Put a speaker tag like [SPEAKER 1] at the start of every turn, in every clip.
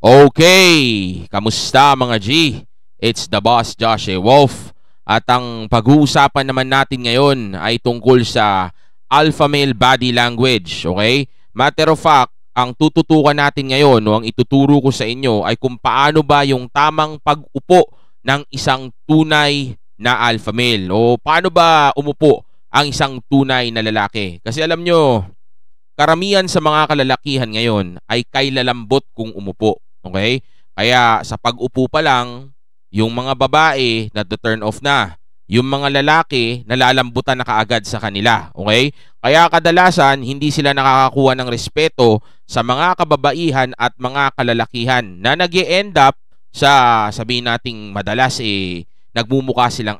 [SPEAKER 1] Okay, kamusta mga G? It's the boss Josh Wolf. At ang pag-uusapan naman natin ngayon ay tungkol sa alpha male body language, okay? Matter of fact, ang tututukan natin ngayon o ang ituturo ko sa inyo ay kung paano ba yung tamang pag-upo ng isang tunay na alpha male o paano ba umupo ang isang tunay na lalaki. Kasi alam nyo, karamihan sa mga kalalakihan ngayon ay kailalambot kung umupo. Okay? Kaya sa pag-upo pa lang, yung mga babae na-turn off na. Yung mga lalaki nalalambutan na kaagad sa kanila. Okay? Kaya kadalasan, hindi sila nakakakuha ng respeto sa mga kababaihan at mga kalalakihan na nag-e-end up sa, sabihin nating madalas, nagmumukha silang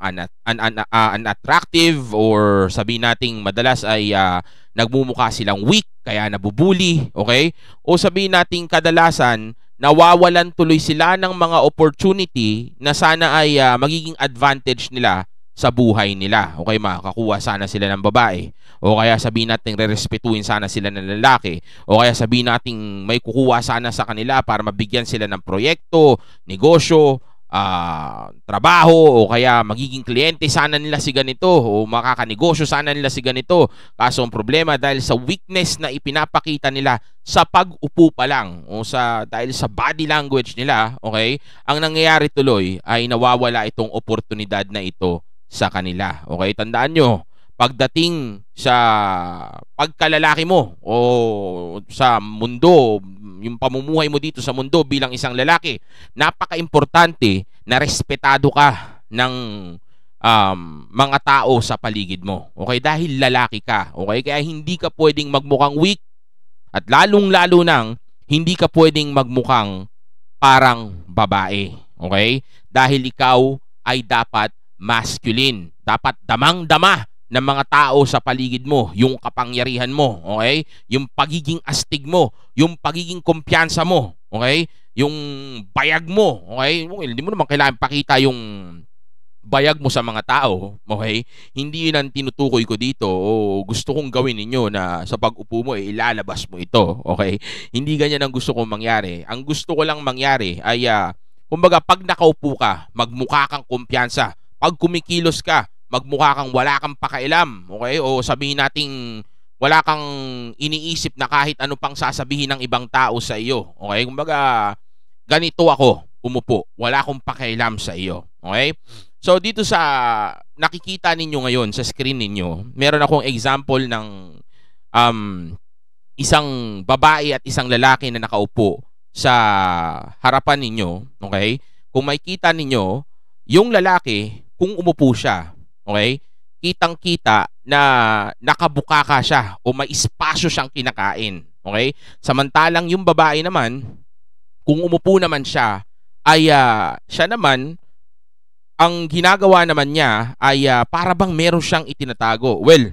[SPEAKER 1] unattractive or sabihin nating madalas ay nagmumukha silang weak, kaya nabubuli. Okay? O sabihin nating kadalasan, nawawalan tuloy sila ng mga opportunity na sana ay magiging advantage nila sa buhay nila. Okay, makakuha sana sila ng babae. O kaya sabihin natin rerespetuhin sana sila ng lalaki. O kaya sabihin natin may kukuha sana sa kanila para mabigyan sila ng proyekto, negosyo, trabaho, o kaya magiging kliyente sana nila si ganito o makakanegosyo sana nila si ganito. Kaso ang problema dahil sa weakness na ipinapakita nila sa pag-upo pa lang o dahil sa body language nila, okay, ang nangyayari tuloy ay nawawala itong oportunidad na ito sa kanila. Okay, tandaan nyo, pagdating sa pagkalalaki mo o sa mundo, yung pamumuhay mo dito sa mundo bilang isang lalaki, napaka-importante na respetado ka ng mga tao sa paligid mo. Okay? Dahil lalaki ka. Okay? Kaya hindi ka pwedeng magmukhang weak at lalong-lalo nang hindi ka pwedeng magmukhang parang babae. Okay? Dahil ikaw ay dapat masculine. Dapat damang-dama ng mga tao sa paligid mo, yung kapangyarihan mo, okay? Yung pagiging astig mo, yung pagiging kumpiyansa mo, okay? Yung bayag mo, okay? Well, hindi mo naman kailangan pakita yung bayag mo sa mga tao, okay? Hindi yun ang tinutukoy ko dito o gusto kong gawin ninyo na sa pag-upo mo, ilalabas mo ito, okay? Hindi ganyan ang gusto kong mangyari. Ang gusto ko lang mangyari ay, kumbaga, pag nakaupo ka, magmukha kang kumpiyansa. Pag kumikilos ka, magmukha kang wala kang pakailam, okay? O sabihin nating wala kang iniisip na kahit ano pang sasabihin ng ibang tao sa iyo, okay? Kumbaga, ganito ako umupo, wala akong pakailam sa iyo, okay? So dito sa nakikita ninyo ngayon sa screen ninyo, meron akong example ng isang babae at isang lalaki na nakaupo sa harapan ninyo, okay? Kung makikita ninyo, yung lalaki, kung umupo siya, okay, kitang-kita na nakabukaka siya o may espasyo siyang kinakain. Okay? Samantalang yung babae naman, kung umupo naman siya, ay siya naman, ang ginagawa naman niya ay para bang meron siyang itinatago. Well,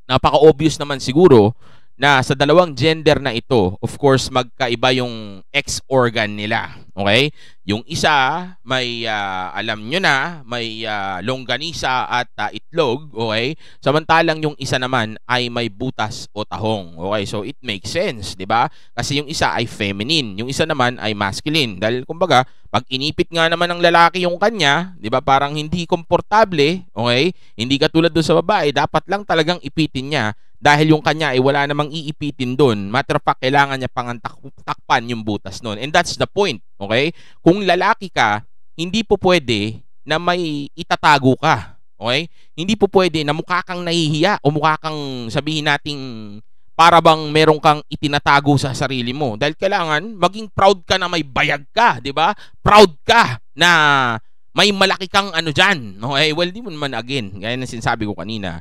[SPEAKER 1] napaka-obvious naman siguro na sa dalawang gender na ito, of course, magkaiba yung X-organ nila. Okay? Yung isa, may, alam nyo na, may longganisa at itlog. Okay? Samantalang yung isa naman ay may butas o tahong. Okay? So, it makes sense, di ba? Kasi yung isa ay feminine. Yung isa naman ay masculine. Dahil, kumbaga, pag inipit nga naman ng lalaki yung kanya, di ba, parang hindi komportable, okay? Hindi katulad doon sa babae, dapat lang talagang ipitin niya. Dahil yung kanya ay wala namang iipitin doon. Matter of fact, kailangan niya pang takpan yung butas noon. And that's the point. Okay? Kung lalaki ka, hindi po pwede na may itatago ka. Okay? Hindi po pwede na mukha kang nahihiya o mukha kang sabihin nating para bang meron kang itinatago sa sarili mo. Dahil kailangan maging proud ka na may bayag ka. Di ba? Proud ka na may malaki kang ano dyan. Okay? Well, di mo naman again. Gaya na sinasabi ko kanina.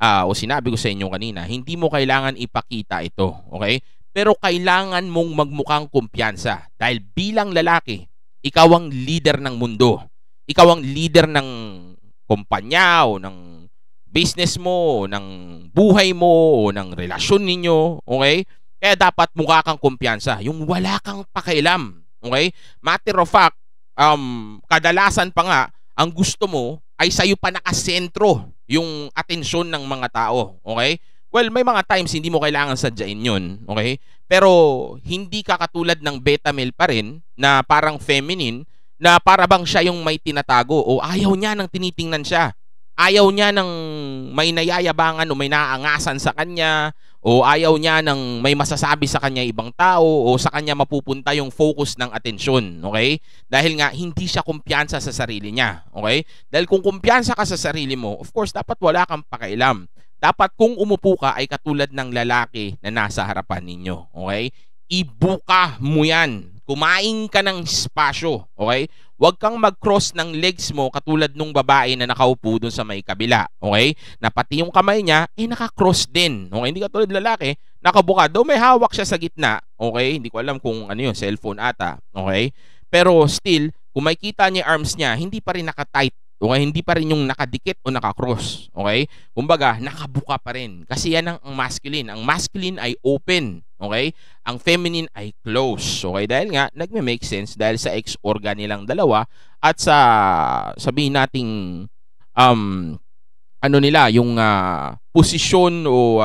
[SPEAKER 1] O sinabi ko sa inyo kanina, hindi mo kailangan ipakita ito, okay? Pero kailangan mong magmukhang kumpiyansa dahil bilang lalaki, ikaw ang leader ng mundo. Ikaw ang leader ng kumpanya o ng business mo, o ng buhay mo, o ng relasyon ninyo, okay? Kaya dapat mukha kang kumpiyansa, yung wala kang pakialam, okay? Matter of fact, kadalasan pa nga, ang gusto mo ay sa'yo pa nakasentro yung atensyon ng mga tao. Okay? well, may mga times hindi mo kailangan sadyain yun, okay? Pero hindi ka katulad ng beta male pa rin na parang feminine na para bang siya yung may tinatago o ayaw niya nang tinitingnan siya. Ayaw niya ng may nayayabangan o may naaangasan sa kanya o ayaw niya ng may masasabi sa kanya ibang tao o sa kanya mapupunta yung focus ng atensyon, okay? Dahil nga hindi siya kumpiyansa sa sarili niya, okay? Dahil kung kumpiyansa ka sa sarili mo, of course dapat wala kang pakialam. Dapat kung umupo ka ay katulad ng lalaki na nasa harapan ninyo, okay? Ibuka mo yan. Kumain ka ng espasyo, okay? Huwag kang mag-cross ng legs mo katulad nung babae na nakaupo dun sa may kabila, okay? Na pati yung kamay niya, naka-cross din, okay? Hindi katulad lalaki, nakabuka. Though may hawak siya sa gitna, okay? Hindi ko alam kung ano yun, cellphone ata, okay? Pero still, kung makikita niya arms niya, hindi pa rin naka-tight, okay? Hindi pa rin yung nakadikit o naka-cross, okay? Kumbaga, nakabuka pa rin. Kasi yan ang masculine. Ang masculine ay open, okay? Ang feminine ay close, okay? Dahil nga, nagme-make sense dahil sa ex-organ nilang dalawa at sa, sabihin nating, ano nila, yung posisyon o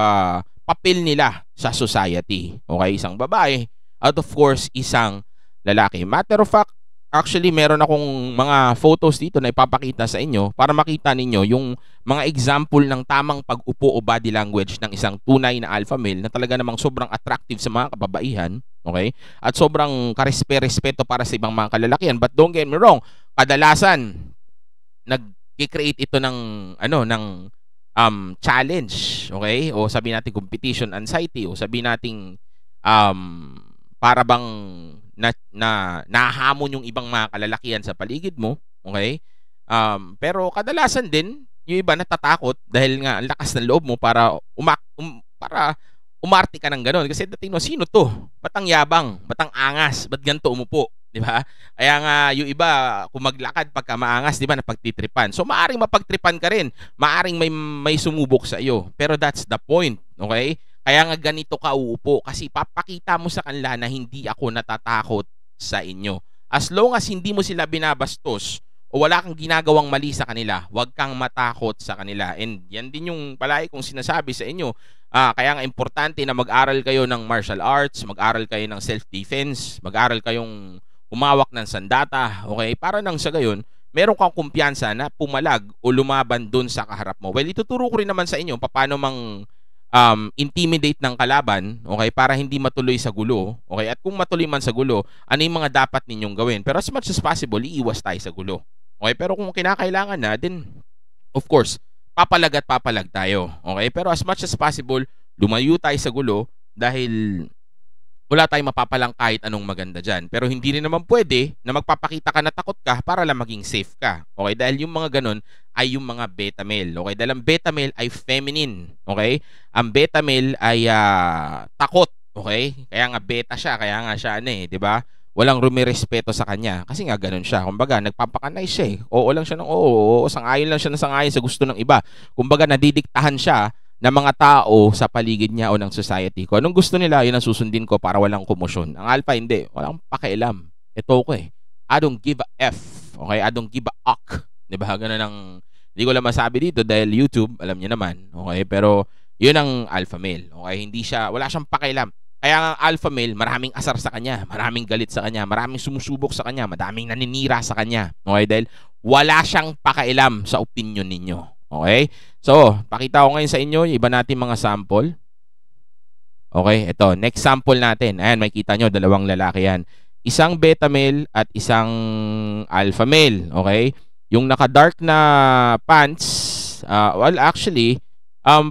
[SPEAKER 1] papel nila sa society, okay? Isang babae at of course, isang lalaki. Matter of fact, actually, meron akong mga photos dito na ipapakita sa inyo para makita ninyo yung mga example ng tamang pag-upo o body language ng isang tunay na alpha male na talaga namang sobrang attractive sa mga kababaihan, okay? At sobrang karespeto para sa ibang mga kalalakihan. But don't get me wrong, kadalasan nag-create ito ng challenge, okay? O sabi natin competition anxiety o sabi nating para bang nahamon yung ibang mga kalalakihan sa paligid mo, okay? Pero kadalasan din, yung iba natatakot dahil nga ang lakas ng loob mo para para umarte ka ng gano'n. Kasi dating mo, sino to? Ba't ang yabang? Ba't ang angas? Ba't ganito umupo? Di ba? Kaya nga yung iba, kung maglakad pagka maangas, di ba, napagtitripan. So maaring mapagtripan ka rin. Maaring may sumubok sa iyo. Pero that's the point, okay? Kaya nga ganito ka uupo kasi papakita mo sa kanila na hindi ako natatakot sa inyo. As long as hindi mo sila binabastos o wala kang ginagawang mali sa kanila, huwag kang matakot sa kanila. And yan din yung palagi kong sinasabi sa inyo. Kaya nga importante na mag-aral kayo ng martial arts, mag-aral kayo ng self-defense, mag-aral kayong umawak ng sandata, okay? Para nang sa gayon, meron kang kumpiyansa na pumalag o lumaban dun sa kaharap mo. Well, ituturo ko rin naman sa inyo paano intimidate ng kalaban, okay, para hindi matuloy sa gulo, okay? At kung matuloy man sa gulo, ano yung mga dapat ninyong gawin? Pero as much as possible, iiwas tayo sa gulo, okay? Pero kung kinakailangan na, then of course, papalag at papalag tayo, okay? Pero as much as possible, lumayo tayo sa gulo dahil wala tayong mapapalang kahit anong maganda dyan. Pero hindi rin naman pwede na magpapakita ka na takot ka para lang maging safe ka. Okay? Dahil yung mga ganun ay yung mga beta male. Okay? Dahil ang beta male ay feminine. Okay? Ang beta male ay takot. Okay? Kaya nga beta siya. Kaya nga siya di ba? Walang rumirespeto sa kanya. Kasi nga ganun siya. Kumbaga, nagpapakanay siya Oo lang siya ng oo. Sangayon lang siya ng sangayon sa gusto ng iba. Kumbaga, nadidiktahan siya ng mga tao sa paligid niya o ng society ko. Anong gusto nila, yun ang susundin ko para walang komosyon. Ang alpha, hindi. Walang pakialam. Ito ko I don't give a F. Okay? I don't give a fuck. Diba? Ganun ang, hindi ko lang masabi dito dahil YouTube, alam niyo naman. Okay? Pero, yun ang alpha male. Okay? Hindi siya, wala siyang pakialam. Kaya ang alpha male, maraming asar sa kanya, maraming galit sa kanya, maraming sumusubok sa kanya, madaming naninira sa kanya. Okay? Dahil, wala siyang pakialam sa opinion ninyo. Okay? So, pakita ko ngayon sa inyo yung iba natin mga sample. Okay, ito. Next sample natin. Ayan, makikita nyo, dalawang lalaki yan. Isang beta male at isang alpha male. Okay? Yung naka-dark na pants, well, actually,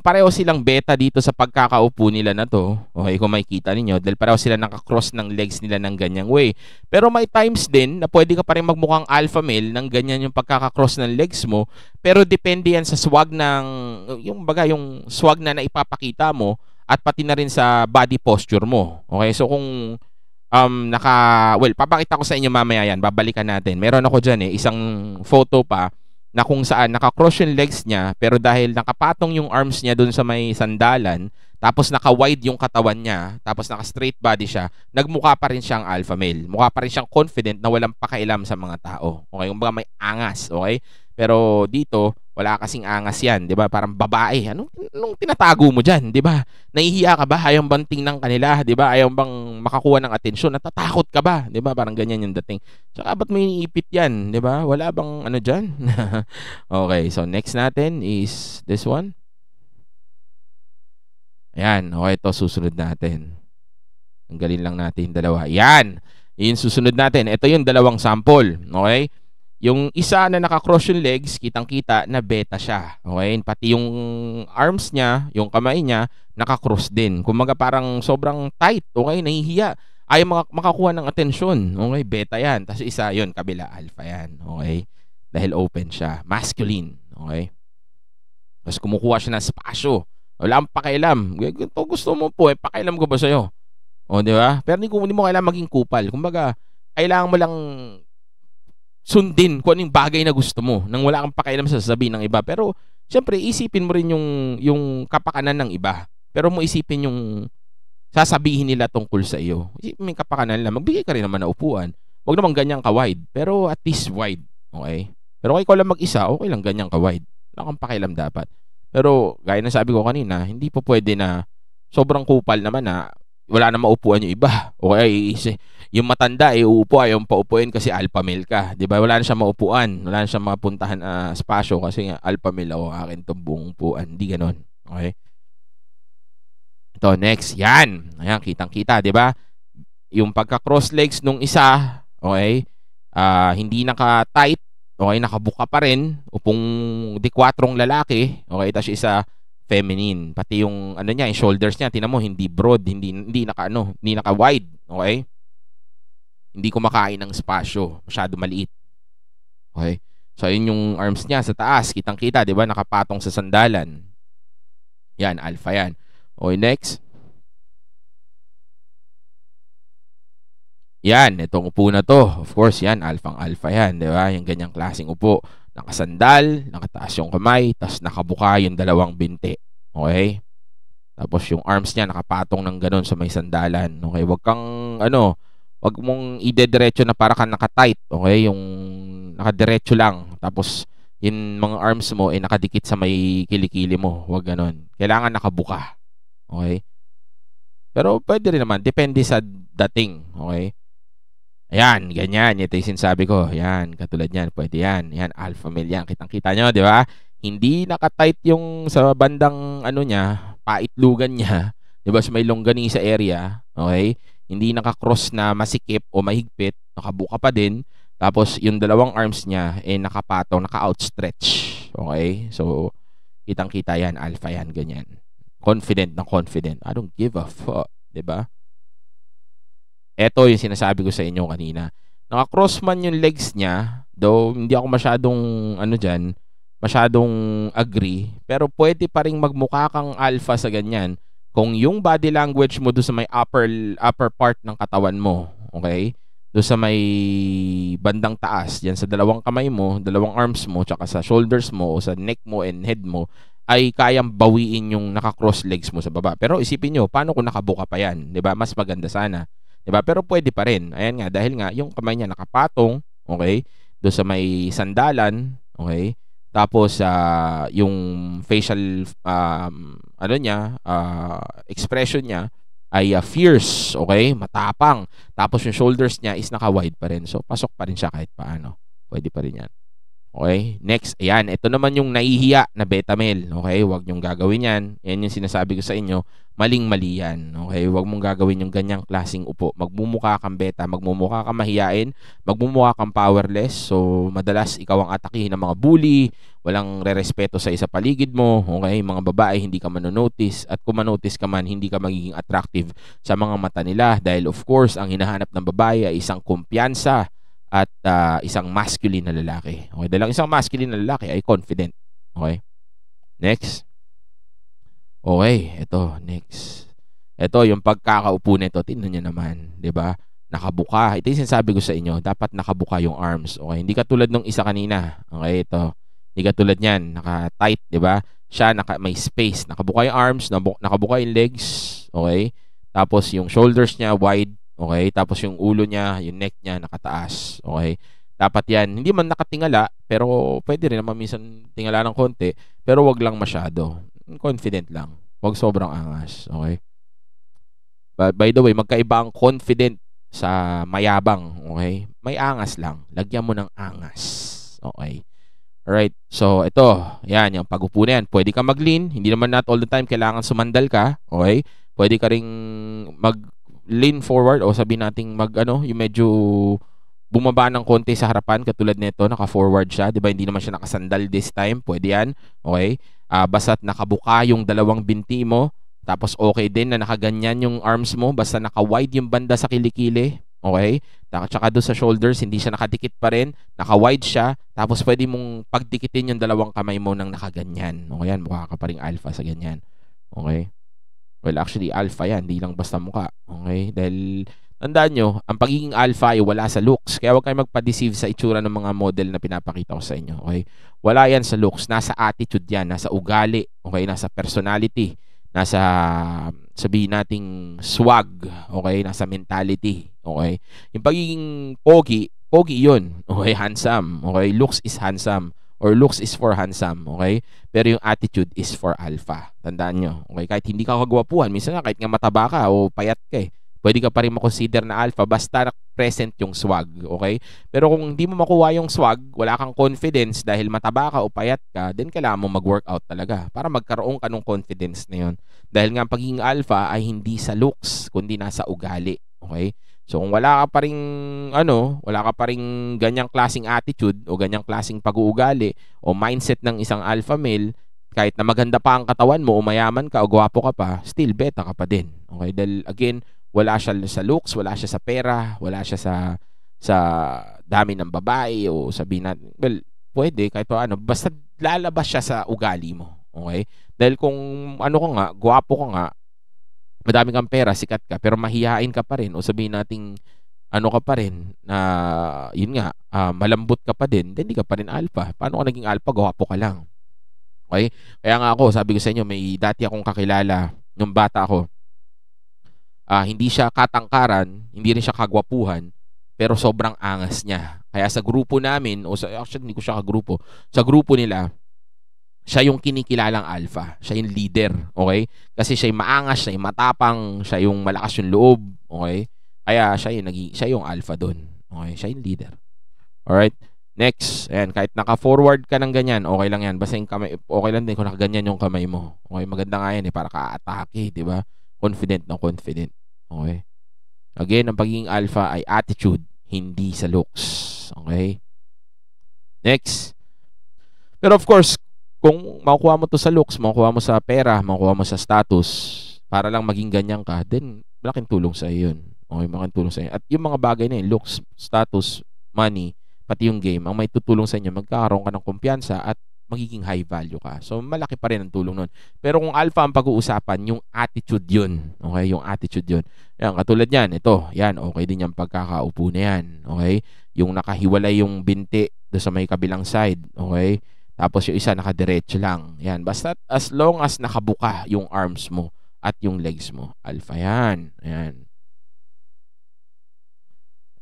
[SPEAKER 1] pareho silang beta dito sa pagkakaupo nila na to. Okay, kung makikita ninyo. Dahil pareho sila nakakross ng legs nila ng ganyang way. Pero may times din na pwede ka pa rin magmukhang alpha male ng ganyan yung pagkakakross ng legs mo. Pero depende yan sa swag ng, yung swag na naipapakita mo at pati na rin sa body posture mo. Okay, so kung papakita ko sa inyo mamaya yan. Babalikan natin. Meron ako dyan isang photo pa na kung saan nakakross yung legs niya pero dahil nakapatong yung arms niya dun sa may sandalan tapos naka-wide yung katawan niya tapos naka-straight body siya, nagmukha pa rin siyang alpha male. Mukha pa rin siyang confident na walang pakailam sa mga tao. Okay? Kumbaga may angas. Okay? Pero dito, Wala kasing angas yan, di ba? Parang babae. Anong tinatago mo dyan, di ba? Nahihiya ka ba? Ayaw bang tingnan kanila, di ba? Ayaw bang makakuha ng atensyon? Natatakot ka ba? Di ba? Parang ganyan yung dating. Tsaka ba't may iniipit yan, di ba? Wala bang ano dyan? Okay, so next natin is this one. Ayan, okay, ito susunod natin. Tanggalin lang natin yung dalawa. Yan, yung susunod natin. Ito yung dalawang sample, okay? Yung isa na naka-cross yung legs, kitang-kita na beta siya. Okay? Pati yung arms niya, yung kamay niya, naka-cross din. Kumaga parang sobrang tight. Okay? Nahihiya. Ayaw makakuha ng atensyon. Okay? Beta yan. Tapos isa, yun, kabila, alpha yan. Okay? Dahil open siya. Masculine. Okay? Tapos kumukuha siya ng spasyo. Wala ang pakialam. Gusto mo po, pakialam ko ba sa'yo? O, di ba? Pero hindi mo kailangan maging kupal. Kumbaga, kailangan mo lang sundin kung anong bagay na gusto mo nang wala kang pakialam sa sasabihin ng iba. Pero syempre isipin mo rin yung kapakanan ng iba. Pero mo isipin yung sasabihin nila tungkol sa iyo. Isipin mo yung kapakanan nila. Magbigay ka rin naman ng upuan. Huwag naman ganyan ka-wide. Pero at least wide. Okay? Pero kung ikaw lang mag-isa, okay lang ganyan ka-wide. Wala kang pakialam dapat. Pero gaya ng sabi ko kanina, hindi po pwede na sobrang kupal naman na wala na maupuan yung iba. Okay, yung matanda uupo, ayaw paupuin kasi alpha male ka. 'Di ba? Wala na siyang maupuan, wala na siyang mapuntahan spasyo kasi nga alpha male ako, akin tong buong upuan. Hindi ganoon. Okay? Ito next, yan. Ayan, kitang-kita, 'di ba? Yung pagka-cross legs nung isa, okay? Hindi naka-tight, okay, nakabuka pa rin, upong di 4 lalaki, okay, tapos isa feminine. Pati yung ano niya, yung shoulders niya, tingnan mo, hindi broad, hindi naka wide, okay? Hindi kumakain ng spasyo, masyado maliit. Okay? So ayun yung arms niya sa taas, kitang-kita, 'di ba? Nakapatong sa sandalan. Yan, alpha yan. Okay, next. Yan, itong upo na to. Of course, yan, alpha yan, 'di ba? Yung ganyang klaseng upo. Nakasandal, nakataas yung kamay, tapos nakabuka yung dalawang binti. Okay? Tapos yung arms niya nakapatong ng ganun sa may sandalan. Okay? Wag mong ide-diretso na para kang naka-tight. Okay? Yung nakadiretso lang. Tapos yung mga arms mo nakadikit sa may kilikili mo. Wag ganun. Kailangan nakabuka. Okay? Pero pwede rin naman, depende sa dating. Okay? Ayan, ganyan. Ito yung sinasabi ko. Ayan, katulad yan. Pwede yan. Ayan, alpha male yan. Kitang-kita nyo, di ba? Hindi nakatight yung sa bandang ano niya, paitlugan niya. Di ba? Sa may longganisa area. Okay? Hindi nakakross na masikip o mahigpit. Nakabuka pa din. Tapos, yung dalawang arms niya, nakapatong, naka-outstretch. Okay? So, kitang-kita yan. Alpha yan. Ganyan. Confident na confident. I don't give a fuck. Di ba? Ito yung sinasabi ko sa inyo kanina. Naka-cross man yung legs niya, though hindi ako masyadong agree, pero pwede pa rin magmukha kang alpha sa ganyan kung yung body language mo do sa may upper part ng katawan mo, okay? Do sa may bandang taas, yan sa dalawang kamay mo, dalawang arms mo, tsaka sa shoulders mo o sa neck mo and head mo, ay kayang bawiin yung naka-cross legs mo sa baba. Pero isipin nyo, paano kung nakabuka pa yan? 'Di ba? Mas maganda sana. Diba? Pero pwede pa rin. Ayan nga, dahil nga yung kamay niya nakapatong, okay? Doon sa may sandalan, okay? Tapos yung facial expression niya ay fierce, okay? Matapang. Tapos yung shoulders niya is naka-wide pa rin. So pasok pa rin siya kahit paano. Pwede pa rin 'yan. Okay? Next, ayan, ito naman yung nahihiya na beta male. Okay? Huwag niyong gagawin yan. Yan yung sinasabi ko sa inyo. Maling-mali yan. Okay? Huwag mong gagawin yung ganyang klaseng upo. Magmumukha kang beta, magmumukha kang mahiyain, magmumukha kang powerless. So, madalas ikaw ang atakihin ng mga bully, walang rerespeto sa isa paligid mo. Okay? Mga babae, hindi ka manonotice. At kung manotice ka man, hindi ka magiging attractive sa mga mata nila. Dahil of course, ang hinahanap ng babae ay isang kumpiyansa at isang masculine na lalaki. Okay, dahil ang isang masculine na lalaki ay confident. Okay? Next. Okay, ito, next. Ito, yung pagkakaupo nito, tingnan niyo naman, 'di ba? Nakabuka. Ito yung sinasabi ko sa inyo, dapat nakabuka yung arms. Okay, hindi katulad nung isa kanina. Okay, ito. Hindi katulad niyan, naka-tight, 'di ba? Siya may space, nakabuka yung arms, nakabuka yung legs, okay? Tapos yung shoulders niya wide. Okay? Tapos yung ulo niya, yung neck niya nakataas. Okay? Dapat yan. Hindi man nakatingala, pero pwede rin naman minsan tingala ng konti, pero wag lang masyado. Confident lang. Wag sobrang angas. Okay? But by the way, magkaiba ang confident sa mayabang. Okay? May angas lang. Lagyan mo ng angas. Okay? Alright. So, ito. Yan, yung pag-upo na yan. Pwede ka mag-lean. Hindi naman not all the time kailangan sumandal ka. Okay? Pwede ka ring mag-lean forward o sabihin nating yung medyo bumaba ng konti sa harapan katulad nito, naka-forward siya, 'di ba? Hindi naman siya nakasandal this time. Pwede 'yan. Okay? Basta't nakabuka yung dalawang binti mo, tapos okay din na nakaganyan yung arms mo, basta naka-wide yung banda sa kilikili. Okay? Tsaka doon sa shoulders, hindi siya nakadikit pa rin, naka-wide siya, tapos pwede mong pagdikitin yung dalawang kamay mo nang nakaganyan. Okay yan, mukha ka pa ring alpha sa ganyan. Okay? Well, actually, alpha yan, hindi lang basta mukha. Okay? Dahil tandaan nyo, ang pagiging alpha ay wala sa looks. Kaya huwag kayo magpa-deceive sa itsura ng mga model na pinapakita ko sa inyo. Okay? Wala yan sa looks. Nasa attitude yan. Nasa ugali. Okay? Nasa personality. Nasa, sabihin nating swag. Okay? Nasa mentality. Okay? Yung pagiging pogi yun. Okay? Handsome. Okay? Looks is handsome. Or looks is for handsome. Okay? Pero yung attitude is for alpha. Tandaan nyo. Okay? Kahit hindi ka kagwapuhan. Minsan nga, kahit nga mataba ka o payat ka pwede ka pa rin makonsider na alpha basta present yung swag, okay? Pero kung hindi mo makuha yung swag, wala kang confidence dahil mataba ka o payat ka, then kailangan mo mag-workout talaga para magkaroon ka ng confidence na yun. Dahil nga pagiging alpha ay hindi sa looks, kundi nasa ugali, okay? So kung wala ka pa ring wala ka pa ring ganyang klaseng attitude o ganyang klaseng pag-uugali o mindset ng isang alpha male, kahit na maganda pa ang katawan mo o mayaman ka o gwapo ka pa, still beta ka pa din. Okay? Dahil again, wala siya sa looks, wala siya sa pera, wala siya sa dami ng babae o sabihin natin, well, pwede kahit ano, basta lalabas siya sa ugali mo. Okay? Dahil kung gwapo ka nga, madami kang pera, sikat ka, pero mahihain ka pa rin o sabihin nating ka pa rin na yun nga, malambot ka pa din, then hindi ka pa rin alpha. Paano ka naging alpha? Gwapo ka lang. Okay? Kaya nga ako, sabi ko sa inyo, may dati akong kakilala nung bata ako. Hindi siya katangkaran, hindi rin siya kagwapuhan, pero sobrang angas niya. Kaya sa grupo namin, actually hindi ko siya kagrupo, sa grupo nila, siya yung kinikilalang alpha. Siya yung leader, okay? Kasi siya yung maangas, siya yung matapang, siya yung malakas yung loob, okay? Kaya siya yung alpha doon. Okay? Siya yung leader. Alright? Next, ayan, kahit naka-forward ka ng ganyan, okay lang yan. Basta yung kamay, okay lang din kung nakaganyan yung kamay mo. Okay, maganda nga yan para ka-atake, di ba? Confident na confident. Okay? Again, ang pagiging alpha ay attitude, hindi sa looks. Okay? Next. Pero of course, kung makukuha mo to sa looks, makukuha mo sa pera, makukuha mo sa status, para lang maging ganyan ka, then malaking tulong sa iyo yun. Okay, malaking tulong sa iyo. At yung mga bagay na yun, looks, status, money, pati yung game, ang may tutulong sa inyo, magkakaroon ka ng kumpiyansa at magiging high value ka. So, malaki pa rin ang tulong nun. Pero kung alpha ang pag-uusapan, yung attitude yun. Okay? Yung attitude yun. Yan, katulad yan. Ito, yan. Okay din yung pagkakaupo na yan. Okay? Yung nakahiwalay yung binti doon sa may kabilang side. Okay? Tapos yung isa nakadiretso lang. Yan. Basta as long as nakabuka yung arms mo at yung legs mo. Alpha yan. Ayan.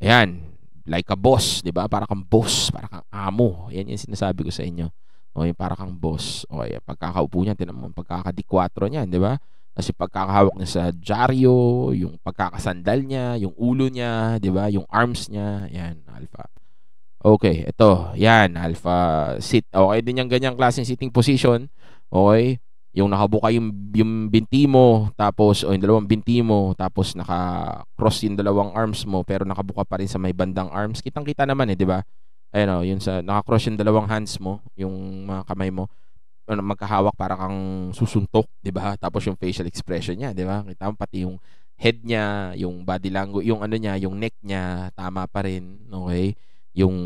[SPEAKER 1] Ayan. Like a boss. Diba? Para kang boss. Para kang amo. Yan yung sinasabi ko sa inyo. Okay, para kang boss. Okay, pagkakaupo niya, tinan mo, pagkakadikwatro niya, di ba? Kasi pagkakahawak niya sa dyaryo, yung pagkakasandal niya, yung ulo niya, di ba? Yung arms niya, yan, alpha. Okay, ito, yan, alpha sit. Okay din yung ganyang klaseng sitting position. Okay, yung nakabuka yung binti mo, tapos, yung dalawang binti mo, tapos naka-cross yung dalawang arms mo, pero nakabuka pa rin sa may bandang arms. Kitang-kita naman di ba? Ayun yun sa naka-cross yung dalawang hands mo, yung mga kamay mo, magkahawak para kang susuntok, 'di ba? Tapos yung facial expression niya, 'di ba? Kita mo pati yung head niya, yung body language, yung niya, yung neck niya, tama pa rin, okay? Yung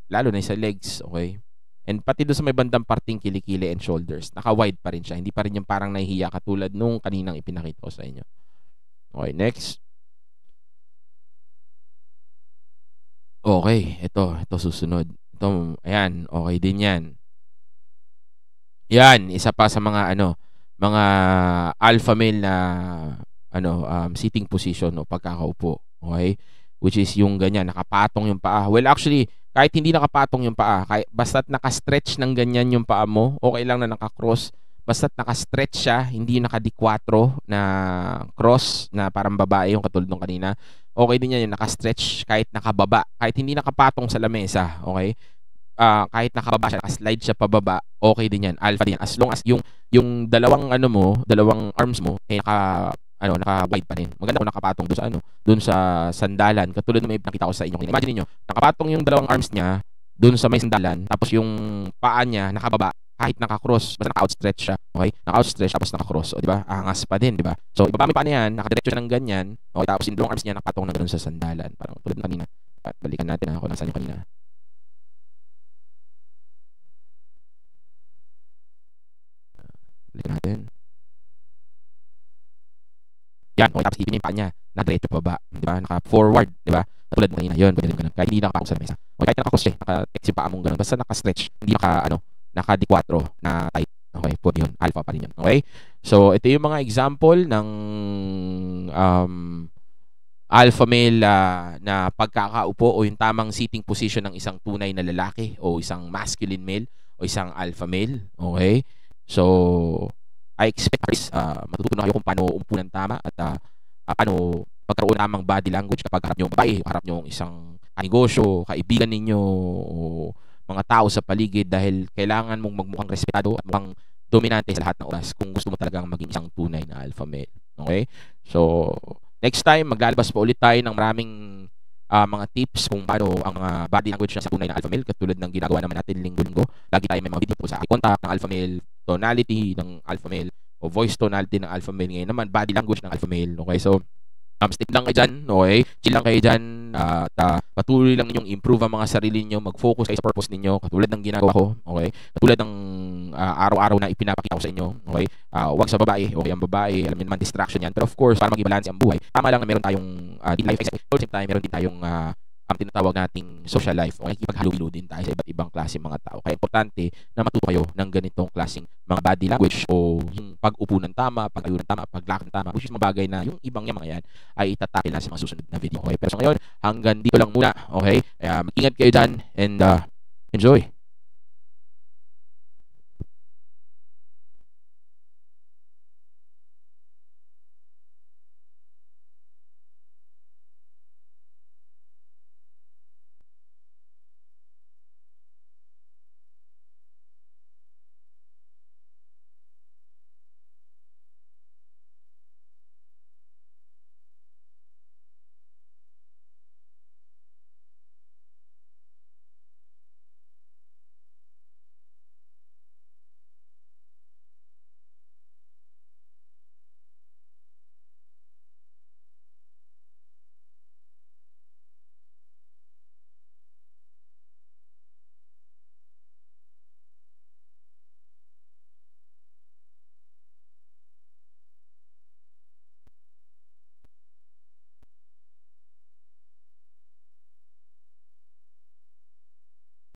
[SPEAKER 1] lalo na sa legs, okay? And pati doon sa may bandang parting kilikili and shoulders, naka-wide pa rin siya. Hindi pa rin yung parang nahihiya katulad nung kaninang ipinakita ko sa inyo. Okay, next. Okay, ito susunod. Ito, ayan, okay din 'yan. Yan, isa pa sa mga mga alpha male na sitting position o pagkakaupo. Okay? which is yung ganyan, nakapatong yung paa. Well, actually, kahit hindi nakapatong yung paa, kahit basta't naka-stretch ng ganyan yung paa mo, okay lang na naka-cross. Basta't naka-stretch siya, hindi naka-dikwatro na cross na parang babae yung katulad nung kanina. Okay din yan yung naka-stretch kahit nakababa, kahit hindi nakapatong sa lamesa, okay? Kahit nakababa siya, naka-slide siya pababa, okay din yan. Alpha din yan. As long as yung dalawang ano mo, dalawang arms mo naka-wide pa rin. Maganda kung nakapatong doon sa sandalan. Katulad ng may nakita ko sa inyo. Imagine niyo, nakapatong yung dalawang arms niya doon sa may sandalan, tapos yung paa niya nakababa kahit naka-cross, basta naka-outstretch siya. Okay? Naka-outstretch tapos naka-cross, o di ba? Angas pa din, di ba? So, ibaba mo pa niyan, nakadiretso ng ganyan. Okay, tapos yung dalawang arms niya nakapatong na doon sa sandalan. Parang tulad ng kanina. Balikan natin ako nasaan yung kanina. Balikan natin. Yan, okay, tapos ipin yung paa niya, nadiretso pa ba, di ba? Naka-forward, di ba? Tulad mo kanina, yun, ganun. Kahit hindi nakapatong sa mesa. Okay, kahit naka-cross siya, naka-text yung paa mong ganun. Basta naka-stretch, hindi naka-dikwatro na tight. Okay, po yun. Alpha pa rin yun. Okay? So, ito yung mga example ng alpha male na pagkakaupo o yung tamang sitting position ng isang tunay na lalaki o isang masculine male o isang alpha male. Okay? So, I expect matutunan kayo kung paano umpo ng tama at paano pagkaroon ng tamang body language kapag harap nyo yung babae, harap nyo yung isang negosyo, kaibigan ninyo, o mga tao sa paligid, dahil kailangan mong magmukhang respetado at mukhang dominante sa lahat ng oras kung gusto mo talagang maging isang tunay na alpha male. Okay? So, next time, maglalabas pa ulit tayo ng maraming mga tips kung paano ang body language ng tunay na alpha male, katulad ng ginagawa naman natin linggo-linggo. Lagi tayo may mga video sa eye contact ng alpha male, tonality ng alpha male, o voice tonality ng alpha male. Ngayon naman, body language ng alpha male. Okay? So, stick lang kayo dyan, okay? Chill lang kayo dyan, at patuloy lang ninyong improve ang mga sarili niyo, mag-focus kayo sa purpose ninyo, katulad ng ginagawa ko, okay? Katulad ng araw-araw na ipinapakita ko sa inyo, okay? Huwag sa babae, okay? Ang babae, alam niyo naman, distraction yan. Pero of course, para maging balance ang buhay, tama lang na meron tayong life experience. At the same time, meron din tayong tinatawag nating social life, okay? Ipaghalo din tayo sa iba't ibang klase mga tao. Kaya importante na matuto kayo ng ganitong klaseng mga body language, o yung pag-upo ng tama, pag-ayo ng tama, paglakad ng tama, which is mabagay na yung ibang mga yan ay itatakil na sa mga susunod na video. Okay? Pero sa ngayon, hanggang dito lang muna. Okay? Kaya mag-ingat kayo dyan and enjoy.